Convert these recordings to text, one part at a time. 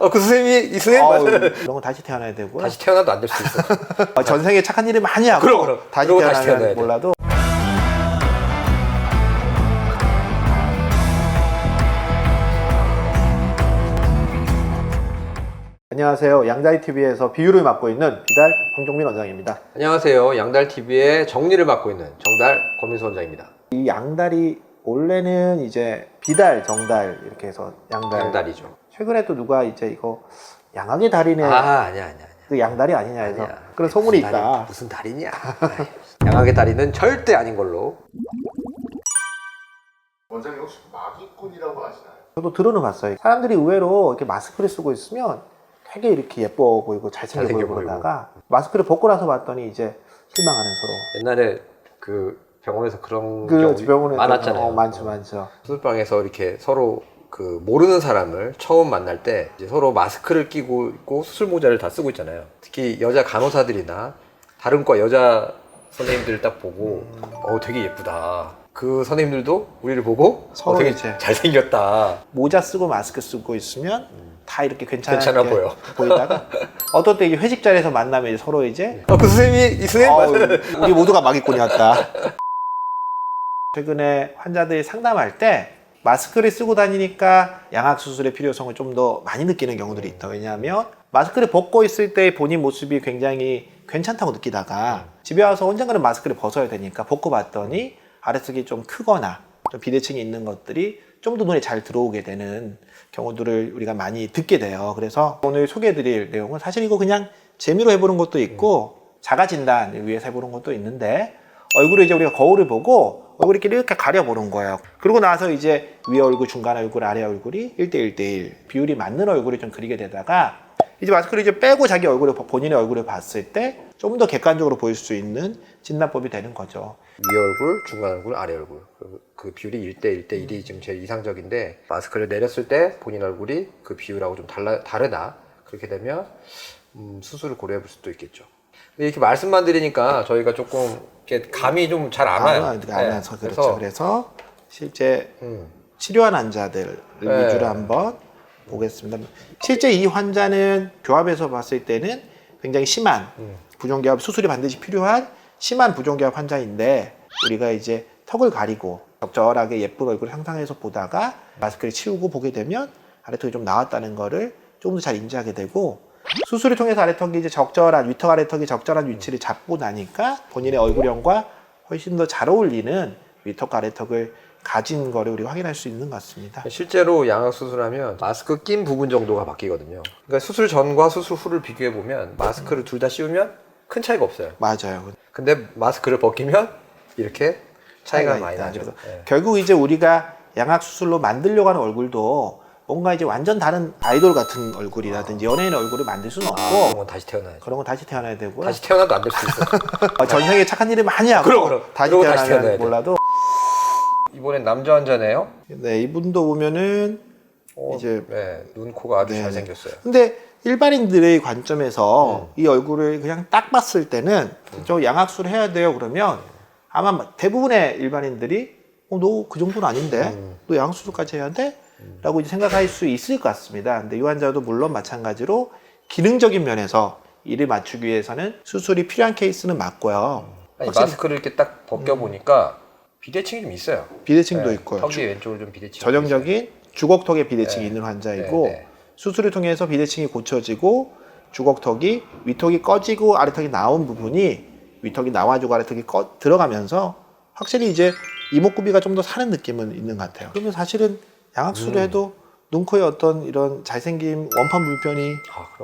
그 선생님이 이 선생님 맞아요. 이런 건 다시 태어나야 되고. 다시 태어나도 안 될 수 있어. 전생에 착한 일을 많이 하고 그럼. 다시 그러고 다시 태어나면 태어나야 돼. 몰라도. 안녕하세요. 양다리TV에서 비유를 맡고 있는 비달 황종민 원장입니다. 안녕하세요. 양달TV의 정리를 맡고 있는 정달 권민수 원장입니다. 이 양다리 원래는 이제 비달, 정달 이렇게 해서 양달이죠. 최근에 또 누가 이제 이거 양악의 달이네. 아니야. 그 양다리 아니냐 해서 아니야. 그런 소문이 있다. 무슨 달이냐. 양악의 달이는 절대 아닌 걸로. 원장님 혹시 마기꾼이라고 아시나요? 저도 들어는 봤어요. 사람들이 의외로 이렇게 마스크를 쓰고 있으면 되게 이렇게 예뻐 보이고 잘생겨 보이고 그러다가 마스크를 벗고 나서 봤더니 이제 실망하는 서로. 옛날에 그 병원에서 그런 경우 병원에 많았잖아요. 많죠. 수술방에서 이렇게 서로 그 모르는 사람을 처음 만날 때 이제 서로 마스크를 끼고 있고 수술 모자를 다 쓰고 있잖아요. 특히 여자 간호사들이나 다른 과 여자 선생님들을 딱 보고 되게 예쁘다. 그 선생님들도 우리를 보고 서로 되게 이제 잘생겼다. 모자 쓰고 마스크 쓰고 있으면 다 이렇게 괜찮아 보여. 보이다가 어떨 때 이제 회식 자리에서 만나면 이제 서로 이제 그 선생님이 이 선생님 맞아요. 우리 모두가 마기꾼이었다. 최근에 환자들이 상담할 때 마스크를 쓰고 다니니까 양악 수술의 필요성을 좀 더 많이 느끼는 경우들이 있다. 왜냐하면 마스크를 벗고 있을 때 본인 모습이 굉장히 괜찮다고 느끼다가 집에 와서 언젠가는 마스크를 벗어야 되니까 벗고 봤더니 아래쪽이 좀 크거나 좀 비대칭이 있는 것들이 좀 더 눈에 잘 들어오게 되는 경우들을 우리가 많이 듣게 돼요. 그래서 오늘 소개해드릴 내용은 사실 이거 그냥 재미로 해보는 것도 있고 자가진단을 위해서 해보는 것도 있는데 얼굴에 이제 우리가 거울을 보고 얼굴을 이렇게 가려보는 거예요. 그러고 나서 이제 위에 얼굴, 중간 얼굴, 아래 얼굴이 1대1대1 비율이 맞는 얼굴을 좀 그리게 되다가 이제 마스크를 이제 빼고 자기 얼굴을 본인의 얼굴을 봤을 때 좀 더 객관적으로 보일 수 있는 진단법이 되는 거죠. 위 얼굴, 중간 얼굴, 아래 얼굴. 그 비율이 1대1대1이 지금 제일 이상적인데 마스크를 내렸을 때 본인 얼굴이 그 비율하고 좀 다르다. 그렇게 되면 수술을 고려해 볼 수도 있겠죠. 근데 이렇게 말씀만 드리니까 저희가 조금 이렇게 감이 좀 잘 안 와요. 안 와서 그렇죠. 그래서 실제 치료한 환자들을 위주로 한번 보겠습니다. 실제 이 환자는 교합에서 봤을 때는 굉장히 심한 부종교합 수술이 반드시 필요한 심한 부종교합 환자인데 우리가 이제 턱을 가리고 적절하게 예쁜 얼굴을 상상해서 보다가 마스크를 치우고 보게 되면 아래턱이 좀 나왔다는 거를 조금 더 잘 인지하게 되고 수술을 통해서 아래턱이 이제 적절한 위턱 아래턱이 적절한 위치를 잡고 나니까 본인의 얼굴형과 훨씬 더 잘 어울리는 위턱 아래턱을 가진 거를 우리가 확인할 수 있는 것 같습니다. 실제로 양악 수술하면 마스크 낀 부분 정도가 바뀌거든요. 그러니까 수술 전과 수술 후를 비교해 보면 마스크를 둘 다 씌우면 큰 차이가 없어요. 맞아요. 근데 마스크를 벗기면 이렇게 차이가 많이 나죠. 네. 결국 이제 우리가 양악 수술로 만들려고 하는 얼굴도 뭔가 이제 완전 다른 아이돌 같은 얼굴이라든지 연예인 얼굴을 만들 수는 없고 그런 건 다시 태어나야죠. 그런 건 다시 태어나야 되고 다시 태어나도 안 될 수 있어요. 전생에 착한 일을 많이 하고 그럼. 다시 그러고 다시 태어나야 태어나면 돼. 몰라도 이번엔 남자 환자네요. 네, 이분도 보면은 이제 눈, 코가 아주 네. 잘생겼어요. 근데 일반인들의 관점에서 이 얼굴을 그냥 딱 봤을 때는 저 양악수를 해야 돼요 그러면 아마 대부분의 일반인들이 너 그 정도는 아닌데 너 양악수술까지 해야 돼? 라고 이제 생각할 수 있을 것 같습니다. 근데 이 환자도 물론 마찬가지로 기능적인 면에서 이를 맞추기 위해서는 수술이 필요한 케이스는 맞고요. 아니, 마스크를 이렇게 딱 벗겨보니까 비대칭이 좀 있어요. 비대칭도 있고요. 턱이 왼쪽으로 좀 비대칭이 전형적인 주걱턱에 비대칭이 있는 환자이고 수술을 통해서 비대칭이 고쳐지고 주걱턱이 위턱이 꺼지고 아래턱이 나온 부분이 위턱이 나와주고 아래턱이 들어가면서 확실히 이제 이목구비가 좀 더 사는 느낌은 있는 것 같아요. 그러면 사실은 양악수술을 해도 눈, 코에 어떤 이런 잘생김, 원판 불편이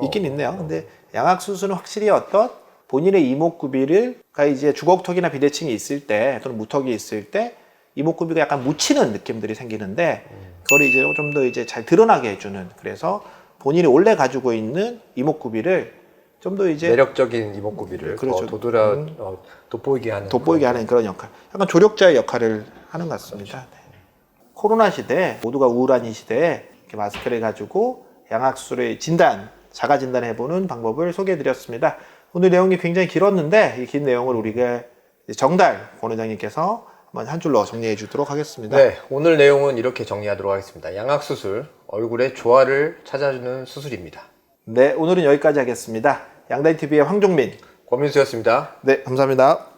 있긴 있네요. 근데 양악수술은 확실히 어떤 본인의 이목구비를 이제 주걱턱이나 비대칭이 있을 때 또는 무턱이 있을 때 이목구비가 약간 묻히는 느낌들이 생기는데 그걸 이제 좀 더 이제 잘 드러나게 해주는 그래서 본인이 원래 가지고 있는 이목구비를 좀 더 이제 매력적인 이목구비를 그렇죠. 더 돋보이게 하는 그런 역할, 약간 조력자의 역할을 하는 것 같습니다. 네. 코로나 시대, 모두가 우울한 이 시대에 이렇게 마스크를 가지고 양악수술의 진단, 자가 진단해보는 방법을 소개해드렸습니다. 오늘 내용이 굉장히 길었는데 이 긴 내용을 우리가 정달 권 원장님께서 한 줄로 정리해 주도록 하겠습니다. 네, 오늘 내용은 이렇게 정리하도록 하겠습니다. 양악 수술 얼굴의 조화를 찾아주는 수술입니다. 네, 오늘은 여기까지 하겠습니다. 양다리TV의 황종민. 권민수였습니다. 네, 감사합니다.